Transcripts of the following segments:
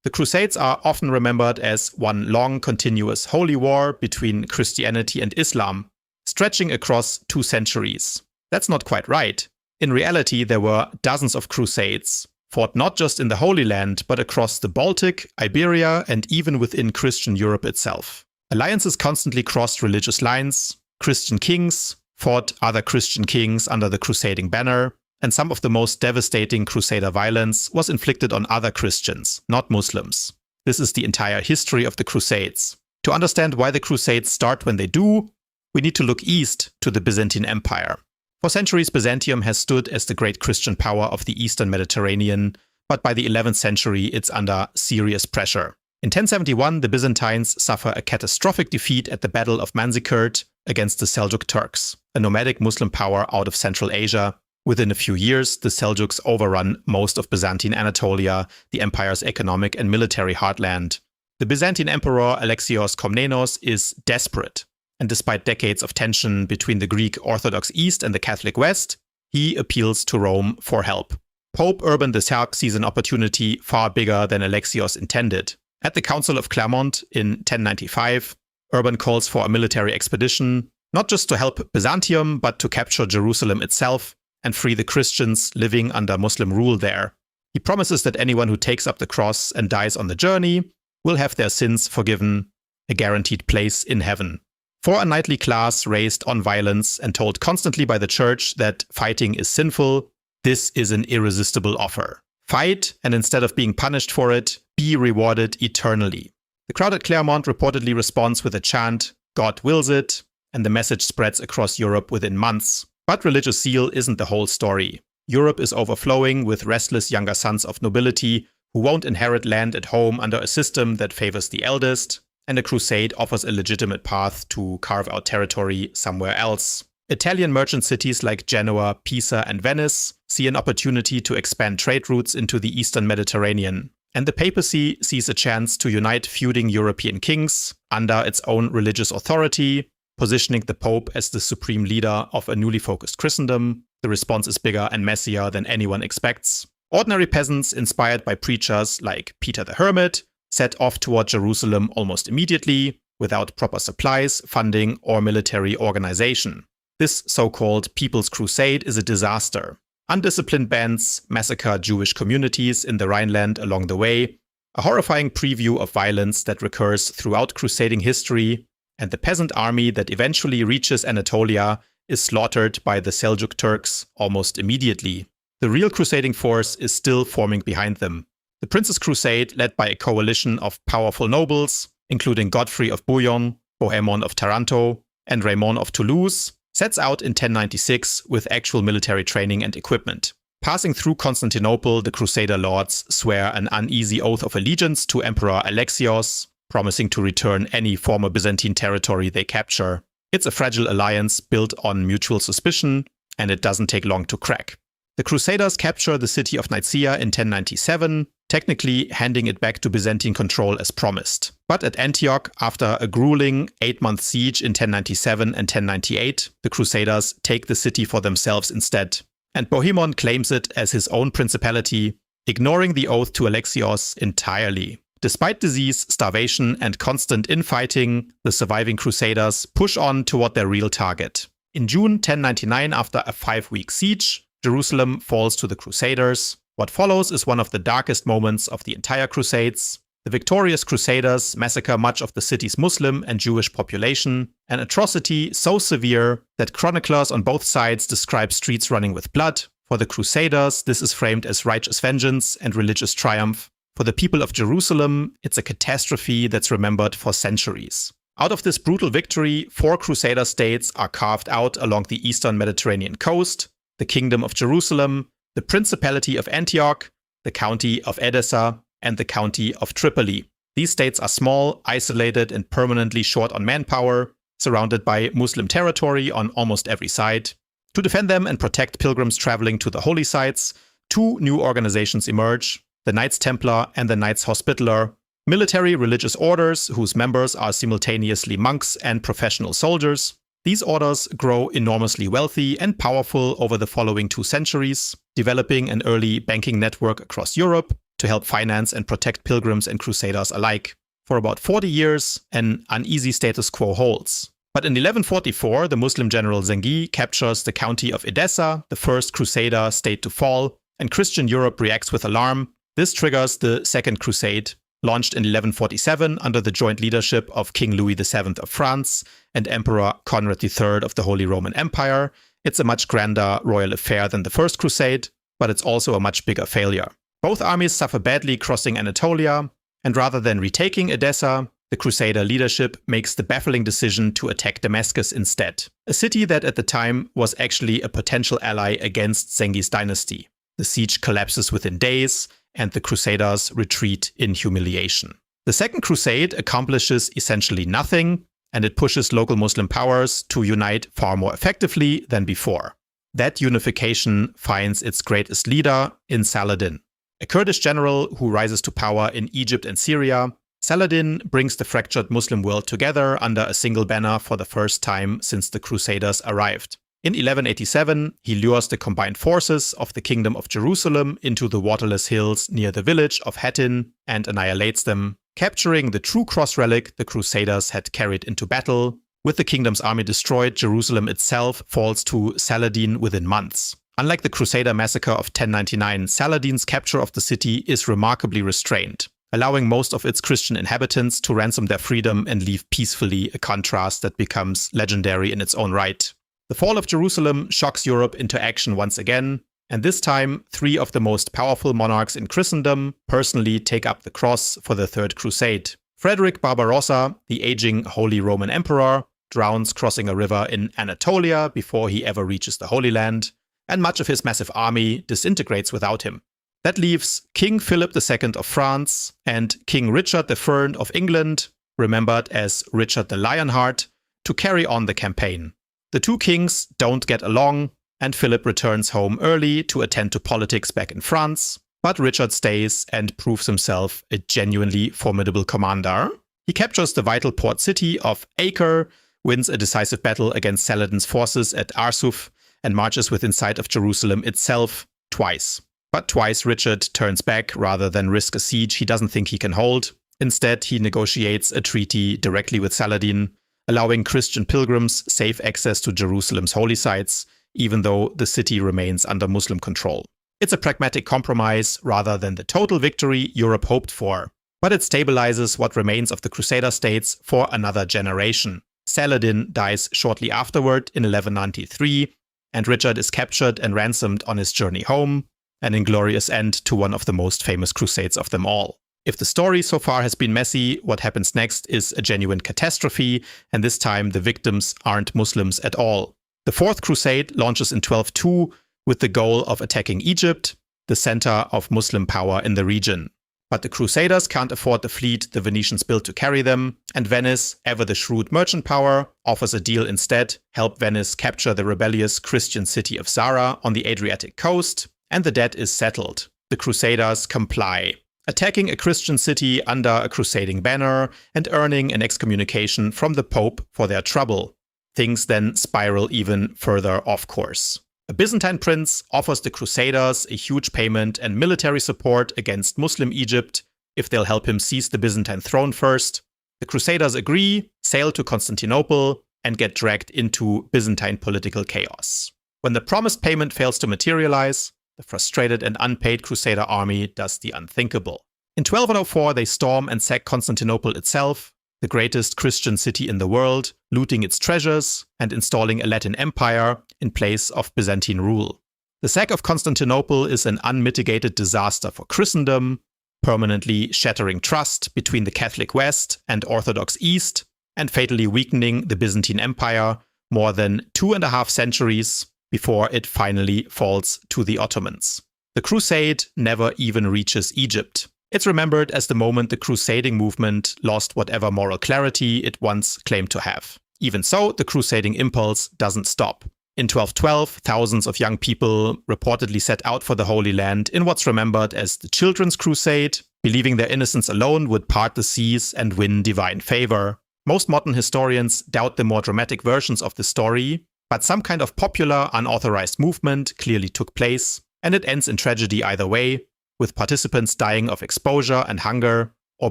The Crusades are often remembered as one long, continuous holy war between Christianity and Islam, stretching across 2 centuries. That's not quite right. In reality, there were dozens of crusades, fought not just in the Holy Land, but across the Baltic, Iberia, and even within Christian Europe itself. Alliances constantly crossed religious lines, Christian kings fought other Christian kings under the crusading banner, and some of the most devastating crusader violence was inflicted on other Christians, not Muslims. This is the entire history of the Crusades. To understand why the Crusades start when they do, we need to look east to the Byzantine Empire. For centuries, Byzantium has stood as the great Christian power of the Eastern Mediterranean, but by the 11th century it's under serious pressure. In 1071, the Byzantines suffer a catastrophic defeat at the Battle of Manzikert against the Seljuk Turks, a nomadic Muslim power out of Central Asia. Within a few years, the Seljuks overrun most of Byzantine Anatolia, the empire's economic and military heartland. The Byzantine emperor Alexios Komnenos is desperate, and despite decades of tension between the Greek Orthodox East and the Catholic West, he appeals to Rome for help. Pope Urban VI sees an opportunity far bigger than Alexios intended. At the Council of Clermont in 1095, Urban calls for a military expedition, not just to help Byzantium, but to capture Jerusalem itself and free the Christians living under Muslim rule there. He promises that anyone who takes up the cross and dies on the journey will have their sins forgiven, a guaranteed place in heaven. For a knightly class raised on violence and told constantly by the church that fighting is sinful, this is an irresistible offer. Fight, and instead of being punished for it, be rewarded eternally. The crowd at Clermont reportedly responds with a chant, "God wills it," and the message spreads across Europe within months. But religious zeal isn't the whole story. Europe is overflowing with restless younger sons of nobility who won't inherit land at home under a system that favors the eldest, and a crusade offers a legitimate path to carve out territory somewhere else. Italian merchant cities like Genoa, Pisa, and Venice see an opportunity to expand trade routes into the Eastern Mediterranean, and the papacy sees a chance to unite feuding European kings under its own religious authority, positioning the Pope as the supreme leader of a newly focused Christendom. The response is bigger and messier than anyone expects. Ordinary peasants, inspired by preachers like Peter the Hermit, set off toward Jerusalem almost immediately, without proper supplies, funding, or military organization. This so-called People's Crusade is a disaster. Undisciplined bands massacre Jewish communities in the Rhineland along the way, a horrifying preview of violence that recurs throughout crusading history, and the peasant army that eventually reaches Anatolia is slaughtered by the Seljuk Turks almost immediately. The real crusading force is still forming behind them. The Prince's Crusade, led by a coalition of powerful nobles, including Godfrey of Bouillon, Bohemond of Taranto, and Raymond of Toulouse, sets out in 1096 with actual military training and equipment. Passing through Constantinople, the Crusader lords swear an uneasy oath of allegiance to Emperor Alexios, promising to return any former Byzantine territory they capture. It's a fragile alliance built on mutual suspicion, and it doesn't take long to crack. The Crusaders capture the city of Nicaea in 1097, technically handing it back to Byzantine control as promised. But at Antioch, after a grueling 8-month siege in 1097 and 1098, the Crusaders take the city for themselves instead. And Bohemond claims it as his own principality, ignoring the oath to Alexios entirely. Despite disease, starvation, and constant infighting, the surviving Crusaders push on toward their real target. In June 1099, after a 5-week siege, Jerusalem falls to the Crusaders. What follows is one of the darkest moments of the entire Crusades. The victorious Crusaders massacre much of the city's Muslim and Jewish population, an atrocity so severe that chroniclers on both sides describe streets running with blood. For the Crusaders, this is framed as righteous vengeance and religious triumph. For the people of Jerusalem, it's a catastrophe that's remembered for centuries. Out of this brutal victory, 4 Crusader states are carved out along the eastern Mediterranean coast: the Kingdom of Jerusalem, the Principality of Antioch, the County of Edessa, and the County of Tripoli. These states are small, isolated, and permanently short on manpower, surrounded by Muslim territory on almost every side. To defend them and protect pilgrims traveling to the holy sites, 2 new organizations emerge: the Knights Templar and the Knights Hospitaller, military religious orders whose members are simultaneously monks and professional soldiers. These orders grow enormously wealthy and powerful over the following 2 centuries, developing an early banking network across Europe, to help finance and protect pilgrims and crusaders alike. For about 40 years, an uneasy status quo holds. But in 1144, the Muslim general Zengi captures the county of Edessa, the first crusader state to fall, and Christian Europe reacts with alarm. This triggers the Second Crusade, launched in 1147 under the joint leadership of King Louis VII of France and Emperor Conrad III of the Holy Roman Empire. It's a much grander royal affair than the First Crusade, but it's also a much bigger failure. Both armies suffer badly crossing Anatolia, and rather than retaking Edessa, the Crusader leadership makes the baffling decision to attack Damascus instead, a city that at the time was actually a potential ally against Zengi's dynasty. The siege collapses within days, and the Crusaders retreat in humiliation. The Second Crusade accomplishes essentially nothing, and it pushes local Muslim powers to unite far more effectively than before. That unification finds its greatest leader in Saladin, a Kurdish general who rises to power in Egypt and Syria. Saladin brings the fractured Muslim world together under a single banner for the first time since the Crusaders arrived. In 1187, he lures the combined forces of the Kingdom of Jerusalem into the waterless hills near the village of Hattin and annihilates them, capturing the true cross relic the Crusaders had carried into battle. With the kingdom's army destroyed, Jerusalem itself falls to Saladin within months. Unlike the Crusader massacre of 1099, Saladin's capture of the city is remarkably restrained, allowing most of its Christian inhabitants to ransom their freedom and leave peacefully, a contrast that becomes legendary in its own right. The fall of Jerusalem shocks Europe into action once again, and this time 3 of the most powerful monarchs in Christendom personally take up the cross for the Third Crusade. Frederick Barbarossa, the aging Holy Roman Emperor, drowns crossing a river in Anatolia before he ever reaches the Holy Land, and much of his massive army disintegrates without him. That leaves King Philip II of France and King Richard III of England, remembered as Richard the Lionheart, to carry on the campaign. The two kings don't get along, and Philip returns home early to attend to politics back in France, but Richard stays and proves himself a genuinely formidable commander. He captures the vital port city of Acre, wins a decisive battle against Saladin's forces at Arsuf, and marches within sight of Jerusalem itself twice. But twice Richard turns back rather than risk a siege he doesn't think he can hold. Instead, he negotiates a treaty directly with Saladin, allowing Christian pilgrims safe access to Jerusalem's holy sites, even though the city remains under Muslim control. It's a pragmatic compromise rather than the total victory Europe hoped for, but it stabilizes what remains of the Crusader states for another generation. Saladin dies shortly afterward in 1193, and Richard is captured and ransomed on his journey home, an inglorious end to one of the most famous crusades of them all. If the story so far has been messy, what happens next is a genuine catastrophe, and this time the victims aren't Muslims at all. The Fourth Crusade launches in 1202 with the goal of attacking Egypt, the center of Muslim power in the region. But the Crusaders can't afford the fleet the Venetians built to carry them, and Venice, ever the shrewd merchant power, offers a deal instead: help Venice capture the rebellious Christian city of Zara on the Adriatic coast, and the debt is settled. The Crusaders comply, attacking a Christian city under a crusading banner and earning an excommunication from the Pope for their trouble. Things then spiral even further off course. A Byzantine prince offers the Crusaders a huge payment and military support against Muslim Egypt if they'll help him seize the Byzantine throne first. The Crusaders agree, sail to Constantinople, and get dragged into Byzantine political chaos. When the promised payment fails to materialize, the frustrated and unpaid Crusader army does the unthinkable. In 1204, they storm and sack Constantinople itself, the greatest Christian city in the world, looting its treasures and installing a Latin empire in place of Byzantine rule. The sack of Constantinople is an unmitigated disaster for Christendom, permanently shattering trust between the Catholic West and Orthodox East, and fatally weakening the Byzantine Empire more than 2.5 centuries before it finally falls to the Ottomans. The crusade never even reaches Egypt. It's remembered as the moment the crusading movement lost whatever moral clarity it once claimed to have. Even so, the crusading impulse doesn't stop. In 1212, thousands of young people reportedly set out for the Holy Land in what's remembered as the Children's Crusade, believing their innocence alone would part the seas and win divine favor. Most modern historians doubt the more dramatic versions of the story, but some kind of popular, unauthorized movement clearly took place, and it ends in tragedy either way. with participants dying of exposure and hunger or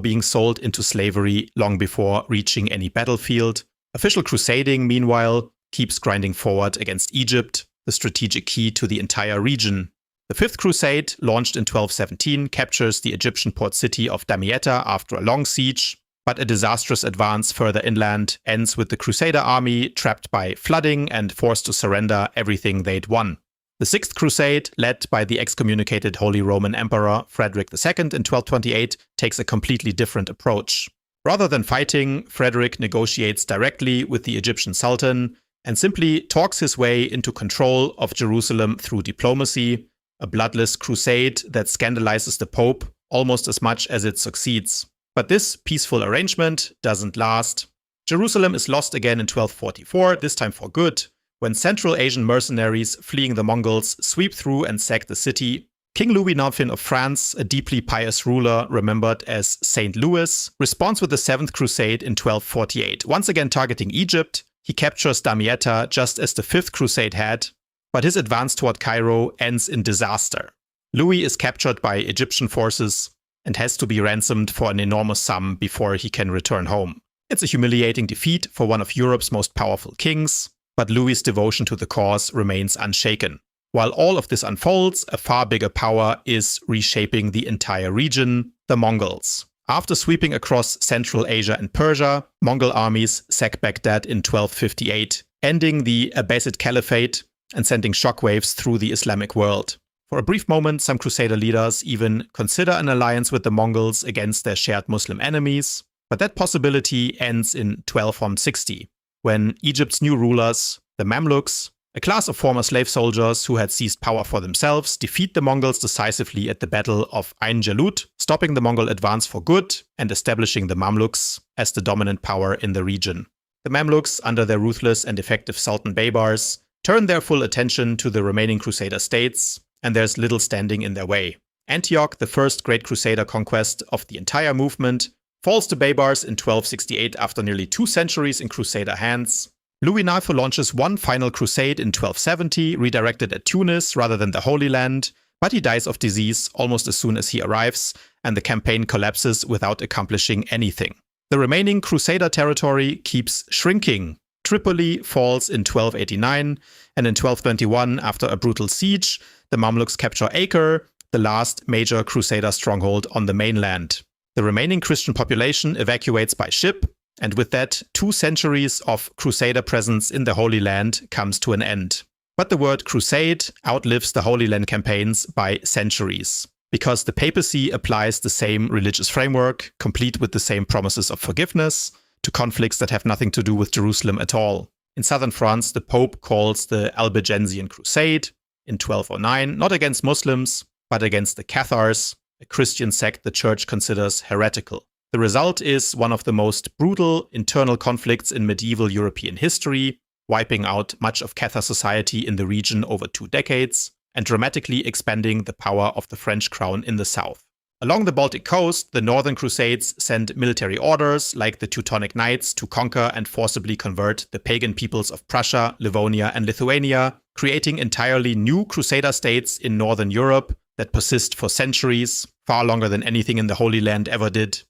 being sold into slavery long before reaching any battlefield. Official crusading, meanwhile, keeps grinding forward against Egypt, the strategic key to the entire region. The Fifth Crusade, launched in 1217, captures the Egyptian port city of Damietta after a long siege, but a disastrous advance further inland ends with the Crusader army trapped by flooding and forced to surrender everything they'd won. The Sixth Crusade, led by the excommunicated Holy Roman Emperor Frederick II in 1228, takes a completely different approach. Rather than fighting, Frederick negotiates directly with the Egyptian Sultan and simply talks his way into control of Jerusalem through diplomacy, a bloodless crusade that scandalizes the Pope almost as much as it succeeds. But this peaceful arrangement doesn't last. Jerusalem is lost again in 1244, this time for good, when Central Asian mercenaries fleeing the Mongols sweep through and sack the city. King Louis IX of France, a deeply pious ruler remembered as Saint Louis, responds with the Seventh Crusade in 1248. Once again targeting Egypt, he captures Damietta just as the Fifth Crusade had, but his advance toward Cairo ends in disaster. Louis is captured by Egyptian forces and has to be ransomed for an enormous sum before he can return home. It's a humiliating defeat for one of Europe's most powerful kings, but Louis' devotion to the cause remains unshaken. While all of this unfolds, a far bigger power is reshaping the entire region, the Mongols. After sweeping across Central Asia and Persia, Mongol armies sack Baghdad in 1258, ending the Abbasid Caliphate and sending shockwaves through the Islamic world. For a brief moment, some Crusader leaders even consider an alliance with the Mongols against their shared Muslim enemies, but that possibility ends in 1260, when Egypt's new rulers, the Mamluks, a class of former slave soldiers who had seized power for themselves, defeat the Mongols decisively at the Battle of Ain Jalut, stopping the Mongol advance for good and establishing the Mamluks as the dominant power in the region. The Mamluks, under their ruthless and effective Sultan Baybars, turn their full attention to the remaining Crusader states, and there's little standing in their way. Antioch, the first great Crusader conquest of the entire movement, falls to Baybars in 1268 after nearly 2 centuries in Crusader hands. Louis IX launches one final crusade in 1270, redirected at Tunis rather than the Holy Land, but he dies of disease almost as soon as he arrives, and the campaign collapses without accomplishing anything. The remaining Crusader territory keeps shrinking. Tripoli falls in 1289, and in 1221, after a brutal siege, the Mamluks capture Acre, the last major Crusader stronghold on the mainland. The remaining Christian population evacuates by ship, and with that, 2 centuries of Crusader presence in the Holy Land comes to an end. But the word crusade outlives the Holy Land campaigns by centuries, because the papacy applies the same religious framework, complete with the same promises of forgiveness, to conflicts that have nothing to do with Jerusalem at all. In southern France, the Pope calls the Albigensian Crusade in 1209, not against Muslims, but against the Cathars, a Christian sect the Church considers heretical. The result is one of the most brutal internal conflicts in medieval European history, wiping out much of Cathar society in the region over 2 decades, and dramatically expanding the power of the French crown in the south. Along the Baltic coast, the Northern Crusades send military orders like the Teutonic Knights to conquer and forcibly convert the pagan peoples of Prussia, Livonia, and Lithuania, creating entirely new Crusader states in Northern Europe that persist for centuries, far longer than anything in the Holy Land ever did.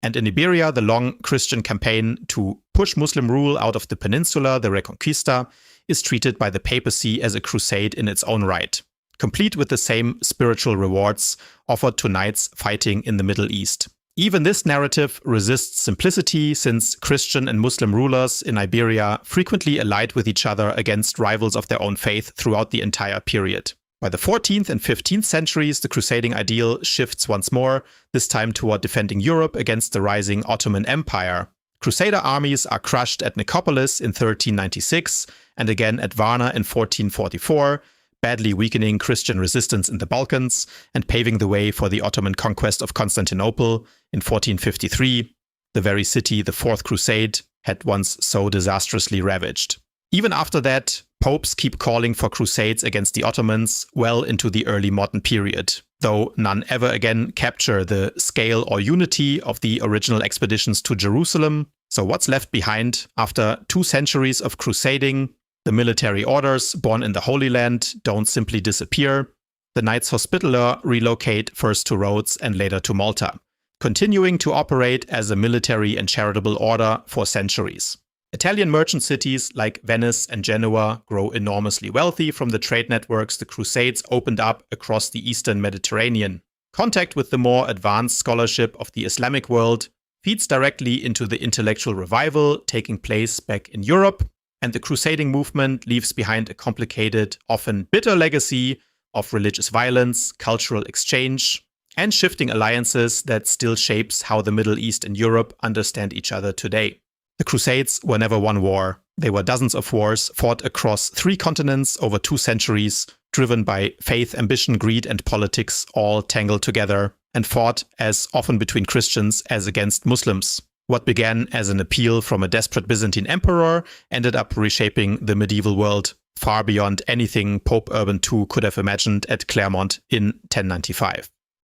And in Iberia, the long Christian campaign to push Muslim rule out of the peninsula, the Reconquista, is treated by the papacy as a crusade in its own right, complete with the same spiritual rewards offered to knights fighting in the Middle East. Even this narrative resists simplicity, since Christian and Muslim rulers in Iberia frequently allied with each other against rivals of their own faith throughout the entire period. By the 14th and 15th centuries, the crusading ideal shifts once more, this time toward defending Europe against the rising Ottoman Empire. Crusader armies are crushed at Nicopolis in 1396 and again at Varna in 1444, badly weakening Christian resistance in the Balkans and paving the way for the Ottoman conquest of Constantinople in 1453, the very city the Fourth Crusade had once so disastrously ravaged. Even after that, popes keep calling for crusades against the Ottomans well into the early modern period, though none ever again capture the scale or unity of the original expeditions to Jerusalem. So what's left behind after 2 centuries of crusading? The military orders born in the Holy Land don't simply disappear. The Knights Hospitaller relocate first to Rhodes and later to Malta, continuing to operate as a military and charitable order for centuries. Italian merchant cities like Venice and Genoa grow enormously wealthy from the trade networks the Crusades opened up across the eastern Mediterranean. Contact with the more advanced scholarship of the Islamic world feeds directly into the intellectual revival taking place back in Europe, and the crusading movement leaves behind a complicated, often bitter legacy of religious violence, cultural exchange, and shifting alliances that still shapes how the Middle East and Europe understand each other today. The Crusades were never one war. They were dozens of wars fought across 3 continents over 2 centuries, driven by faith, ambition, greed, and politics all tangled together, and fought as often between Christians as against Muslims. What began as an appeal from a desperate Byzantine emperor ended up reshaping the medieval world far beyond anything Pope Urban II could have imagined at Clermont in 1095.